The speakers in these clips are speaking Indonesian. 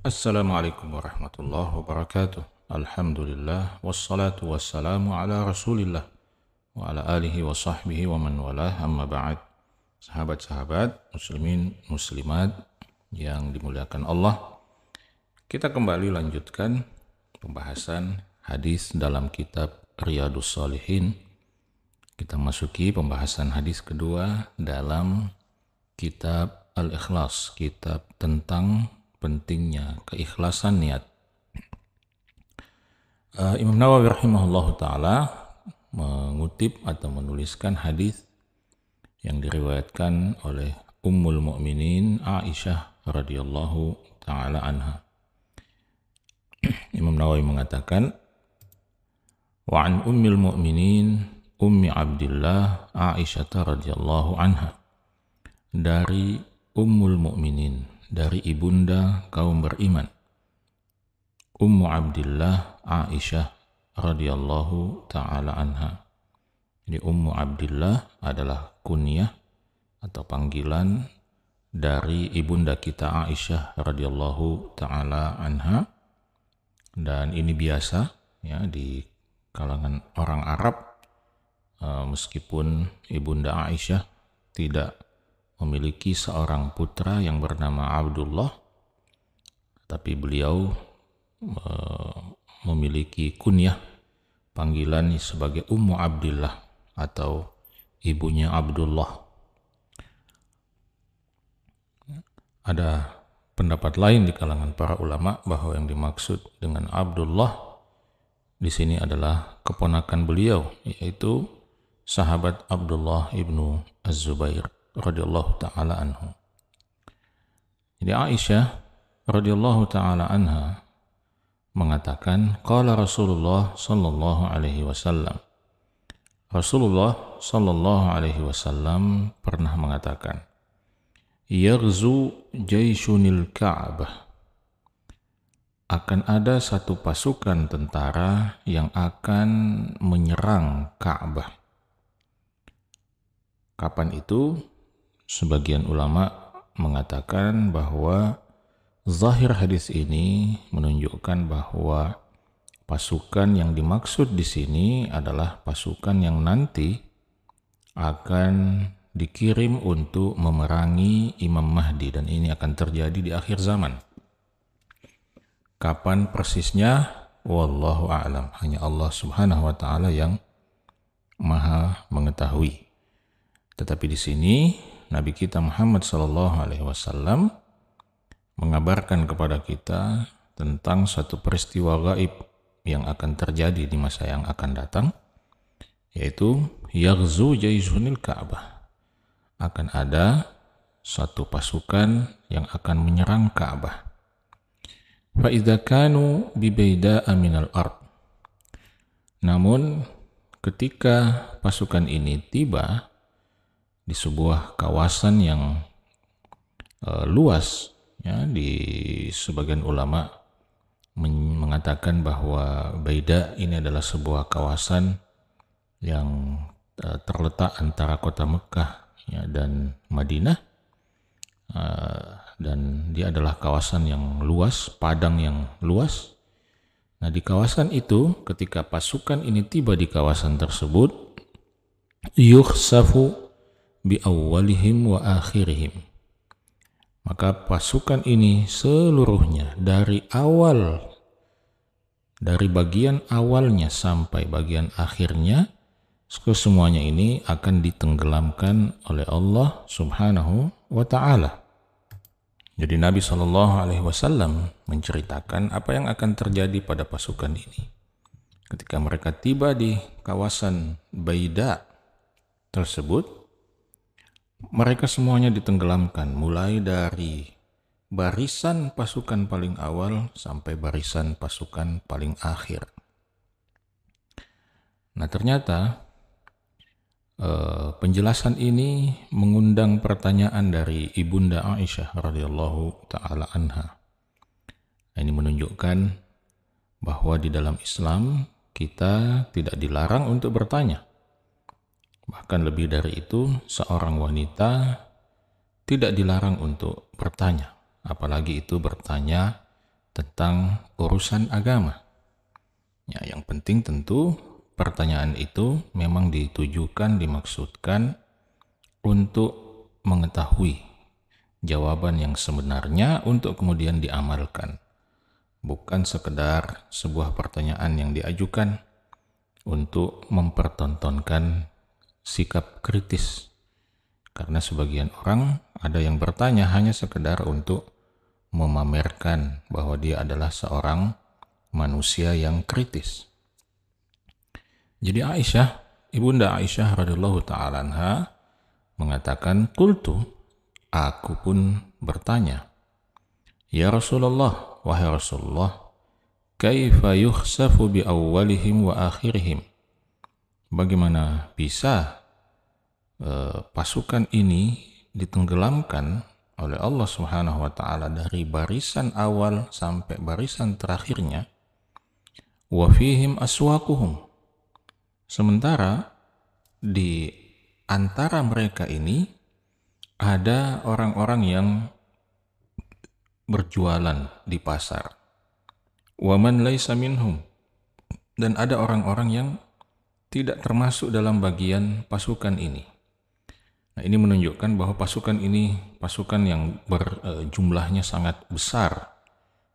Assalamualaikum warahmatullahi wabarakatuh. Alhamdulillah wassalatu wassalamu ala Rasulillah wa ala alihi wa sahbihi wa man walah, amma ba'd. Sahabat-sahabat muslimin muslimat yang dimuliakan Allah, kita kembali lanjutkan pembahasan hadis dalam kitab Riyadhus Shalihin. Kita masuki pembahasan hadis kedua dalam kitab Al-Ikhlas, kitab tentang pentingnya keikhlasan niat. Imam Nawawi rahimahullahu ta'ala mengutip atau menuliskan hadis yang diriwayatkan oleh Ummul Mukminin Aisyah radhiyallahu ta'ala anha. Imam Nawawi mengatakan, wa an Ummil Mukminin Ummi Abdillah Aisyah radhiyallahu anha, dari Ummul Mukminin, dari ibunda kaum beriman, Ummu Abdillah Aisyah radhiyallahu ta'ala anha. Jadi Ummu Abdillah adalah kunyah atau panggilan dari ibunda kita Aisyah radhiyallahu ta'ala anha, dan ini biasa ya di kalangan orang Arab, meskipun ibunda Aisyah tidak memiliki seorang putra yang bernama Abdullah, tapi beliau memiliki kunyah panggilan sebagai Ummu Abdillah atau ibunya Abdullah. Ada pendapat lain di kalangan para ulama bahwa yang dimaksud dengan Abdullah di sini adalah keponakan beliau, yaitu sahabat Abdullah ibnu Az-Zubair radhiyallahu ta'ala anhu. Jadi Aisyah radhiyallahu ta'ala anha mengatakan, qala Rasulullah sallallahu alaihi wasallam. Rasulullah sallallahu alaihi wasallam pernah mengatakan, yaghzu jayshunil Ka'bah, akan ada satu pasukan tentara yang akan menyerang Ka'bah. Kapan itu? Sebagian ulama mengatakan bahwa zahir hadis ini menunjukkan bahwa pasukan yang dimaksud di sini adalah pasukan yang nanti akan dikirim untuk memerangi Imam Mahdi, dan ini akan terjadi di akhir zaman. Kapan persisnya? Wallahu a'lam. Hanya Allah Subhanahu wa ta'ala yang Maha mengetahui. Tetapi di sini Nabi kita Muhammad SAW mengabarkan kepada kita tentang satu peristiwa gaib yang akan terjadi di masa yang akan datang, yaitu yaghzu jayshunil Ka'bah. Akan ada satu pasukan yang akan menyerang Ka'bah. Fa idza kanu bi bayda'a minal ard. Namun ketika pasukan ini tiba di sebuah kawasan yang luas, ya, di sebagian ulama mengatakan bahwa Baida ini adalah sebuah kawasan yang terletak antara kota Mekah ya, dan Madinah, dan dia adalah kawasan yang luas, padang yang luas. Nah, di kawasan itu ketika pasukan ini tiba di kawasan tersebut, yukhsafu bi awwalihim wa akhirihim, maka pasukan ini seluruhnya dari bagian awalnya sampai bagian akhirnya, semuanya ini akan ditenggelamkan oleh Allah Subhanahu wa ta'ala. Jadi Nabi SAW menceritakan apa yang akan terjadi pada pasukan ini ketika mereka tiba di kawasan Baida tersebut. Mereka semuanya ditenggelamkan, mulai dari barisan pasukan paling awal sampai barisan pasukan paling akhir. Nah, ternyata penjelasan ini mengundang pertanyaan dari ibunda Aisyah radhiyallahu ta'ala anha. Ini menunjukkan bahwa di dalam Islam kita tidak dilarang untuk bertanya. Bahkan lebih dari itu, seorang wanita tidak dilarang untuk bertanya, apalagi itu bertanya tentang urusan agama. Ya, yang penting tentu pertanyaan itu memang ditujukan, dimaksudkan untuk mengetahui jawaban yang sebenarnya untuk kemudian diamalkan. Bukan sekedar sebuah pertanyaan yang diajukan untuk mempertontonkan sikap kritis. Karena sebagian orang ada yang bertanya hanya sekedar untuk memamerkan bahwa dia adalah seorang manusia yang kritis. Jadi Ibunda Aisyah radhiyallahu ta'ala anha mengatakan, "Qultu," aku pun bertanya, "Ya Rasulullah, wahai Rasulullah, kaifa yukhsafu bi awwalihim wa akhirihim?" Bagaimana bisa pasukan ini ditenggelamkan oleh Allah Subhanahu wa taala dari barisan awal sampai barisan terakhirnya, wa fihim aswaquhum, sementara di antara mereka ini ada orang-orang yang berjualan di pasar. Wa man laisa minhum, dan ada orang-orang yang tidak termasuk dalam bagian pasukan ini. Nah, ini menunjukkan bahwa pasukan ini pasukan yang jumlahnya sangat besar,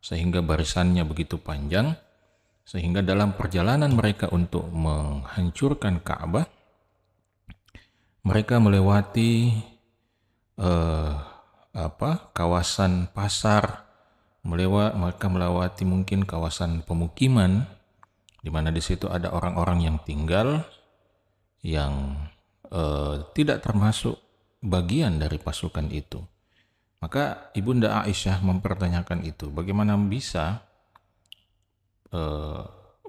sehingga barisannya begitu panjang, sehingga dalam perjalanan mereka untuk menghancurkan Ka'bah, mereka melewati kawasan pasar, mereka melewati mungkin kawasan pemukiman, di mana di situ ada orang-orang yang tinggal yang tidak termasuk bagian dari pasukan itu. Maka Ibunda Aisyah mempertanyakan itu, bagaimana bisa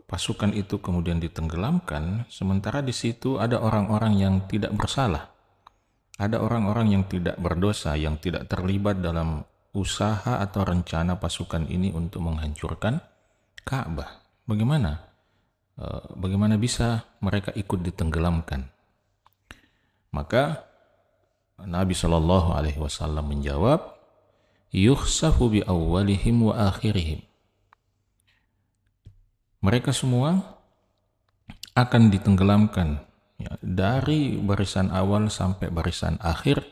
pasukan itu kemudian ditenggelamkan, sementara di situ ada orang-orang yang tidak bersalah, ada orang-orang yang tidak berdosa, yang tidak terlibat dalam usaha atau rencana pasukan ini untuk menghancurkan Ka'bah. Bagaimana bisa mereka ikut ditenggelamkan? Maka Nabi Shallallahu Alaihi Wasallam menjawab, yukhsafu bi awwalihim wa akhirihim. Mereka semua akan ditenggelamkan, ya, dari barisan awal sampai barisan akhir,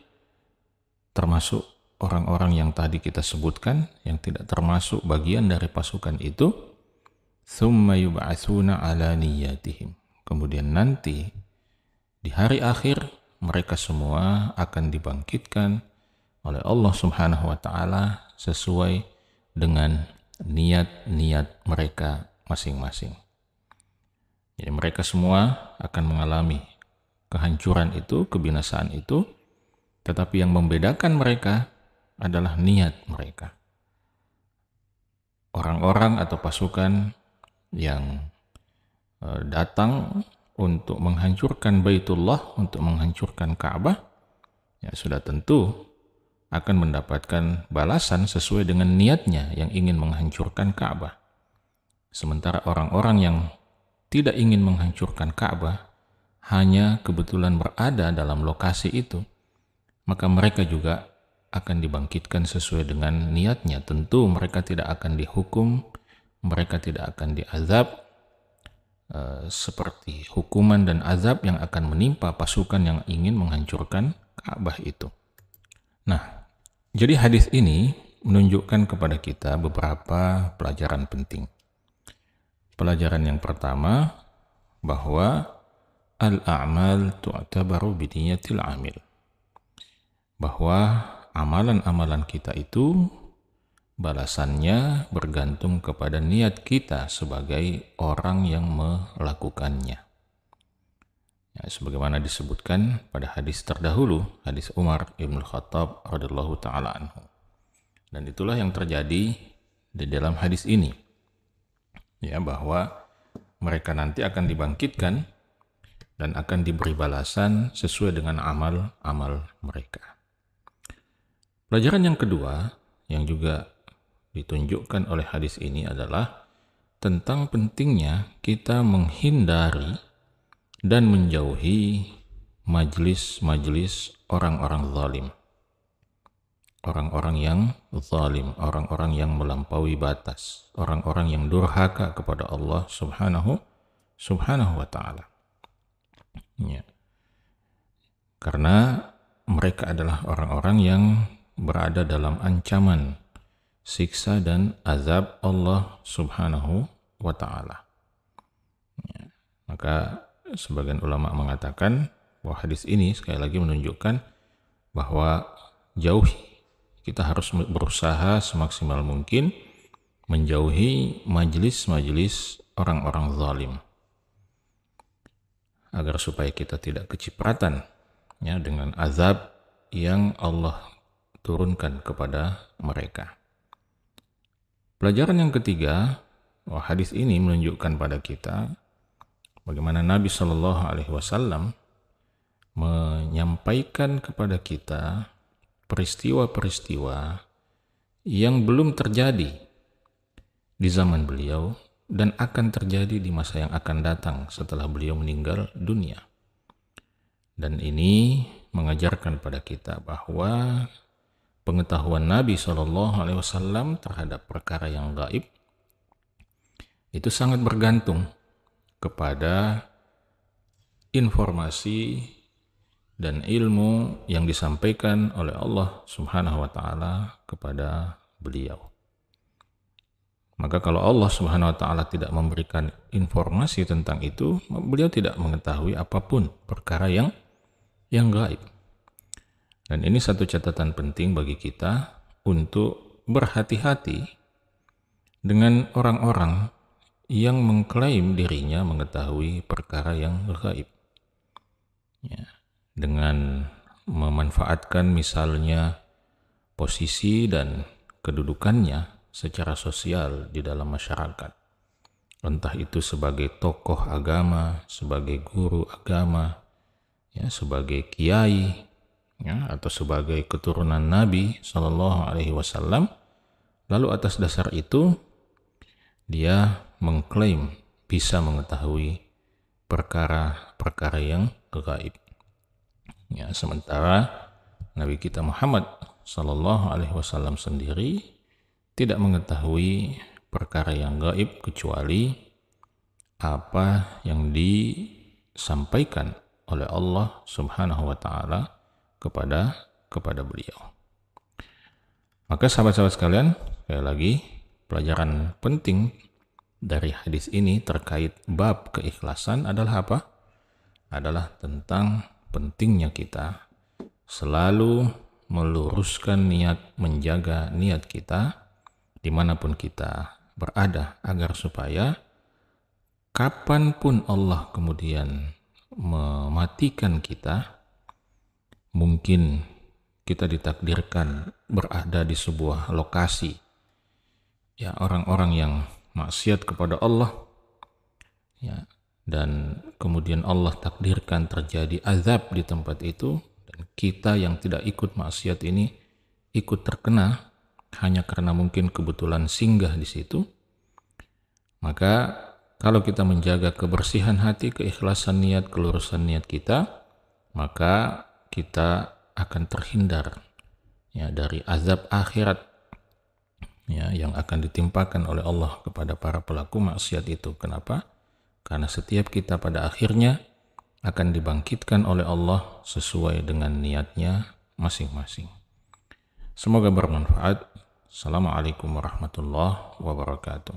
termasuk orang-orang yang tadi kita sebutkan, yang tidak termasuk bagian dari pasukan itu. Tsumma yub'atsuna ala niyyatihim. Kemudian nanti di hari akhir mereka semua akan dibangkitkan oleh Allah Subhanahu wa taala sesuai dengan niat-niat mereka masing-masing. Jadi mereka semua akan mengalami kehancuran itu, kebinasaan itu, tetapi yang membedakan mereka adalah niat mereka. Orang-orang atau pasukan yang datang untuk menghancurkan Baitullah, untuk menghancurkan Ka'bah, ya sudah tentu akan mendapatkan balasan sesuai dengan niatnya yang ingin menghancurkan Ka'bah. Sementara orang-orang yang tidak ingin menghancurkan Ka'bah, hanya kebetulan berada dalam lokasi itu, maka mereka juga akan dibangkitkan sesuai dengan niatnya. Tentu mereka tidak akan dihukum, mereka tidak akan diazab seperti hukuman dan azab yang akan menimpa pasukan yang ingin menghancurkan Ka'bah itu. Nah, jadi hadis ini menunjukkan kepada kita beberapa pelajaran penting. Pelajaran yang pertama, bahwa al-a'mal tu'tabaru biniyatil amil. Bahwa amalan-amalan kita itu balasannya bergantung kepada niat kita sebagai orang yang melakukannya. Ya, sebagaimana disebutkan pada hadis terdahulu, hadis Umar ibn Khattab radhiyallahu ta'ala anhu. Dan itulah yang terjadi di dalam hadis ini. Ya, bahwa mereka nanti akan dibangkitkan dan akan diberi balasan sesuai dengan amal-amal mereka. Pelajaran yang kedua yang juga ditunjukkan oleh hadis ini adalah tentang pentingnya kita menghindari dan menjauhi majelis-majelis orang-orang zalim. orang-orang yang zalim, orang-orang yang melampaui batas, orang-orang yang durhaka kepada Allah subhanahu wa ta'ala. Ya. Karena mereka adalah orang-orang yang berada dalam ancaman siksa dan azab Allah subhanahu wa ta'ala. Ya. Maka sebagian ulama mengatakan bahwa hadis ini sekali lagi menunjukkan bahwa kita harus berusaha semaksimal mungkin menjauhi majelis-majelis orang-orang zalim, agar supaya kita tidak kecipratan ya dengan azab yang Allah turunkan kepada mereka. Pelajaran yang ketiga, hadis ini menunjukkan pada kita bagaimana Nabi Shallallahu Alaihi Wasallam menyampaikan kepada kita peristiwa-peristiwa yang belum terjadi di zaman beliau dan akan terjadi di masa yang akan datang setelah beliau meninggal dunia. Dan ini mengajarkan pada kita bahwa pengetahuan Nabi SAW terhadap perkara yang gaib itu sangat bergantung kepada informasi dan ilmu yang disampaikan oleh Allah Subhanahu wa ta'ala kepada beliau. Maka kalau Allah Subhanahu wa ta'ala tidak memberikan informasi tentang itu, beliau tidak mengetahui apapun perkara yang gaib. Dan ini satu catatan penting bagi kita untuk berhati-hati dengan orang-orang yang mengklaim dirinya mengetahui perkara yang gaib. Ya. Dengan memanfaatkan misalnya posisi dan kedudukannya secara sosial di dalam masyarakat. Entah itu sebagai tokoh agama, sebagai guru agama, ya, sebagai kiai, ya, atau sebagai keturunan Nabi Shallallahu Alaihi Wasallam. Lalu atas dasar itu dia mengklaim bisa mengetahui perkara-perkara yang gaib. Ya, sementara Nabi kita Muhammad Sallallahu Alaihi Wasallam sendiri tidak mengetahui perkara yang gaib kecuali apa yang disampaikan oleh Allah Subhanahu Wa Taala kepada beliau. Maka sahabat-sahabat sekalian, sekali lagi pelajaran penting dari hadis ini terkait bab keikhlasan adalah apa? Adalah tentang pentingnya kita selalu meluruskan niat, menjaga niat kita dimanapun kita berada, agar supaya kapanpun Allah kemudian mematikan kita, mungkin kita ditakdirkan berada di sebuah lokasi ya orang-orang yang maksiat kepada Allah, ya, dan kemudian Allah takdirkan terjadi azab di tempat itu, dan kita yang tidak ikut maksiat ini ikut terkena hanya karena mungkin kebetulan singgah di situ. Maka kalau kita menjaga kebersihan hati, keikhlasan niat, kelurusan niat kita, maka kita akan terhindar ya dari azab akhirat ya yang akan ditimpakan oleh Allah kepada para pelaku maksiat itu. Kenapa? Karena setiap kita pada akhirnya akan dibangkitkan oleh Allah sesuai dengan niatnya masing-masing. Semoga bermanfaat. Assalamualaikum warahmatullahi wabarakatuh.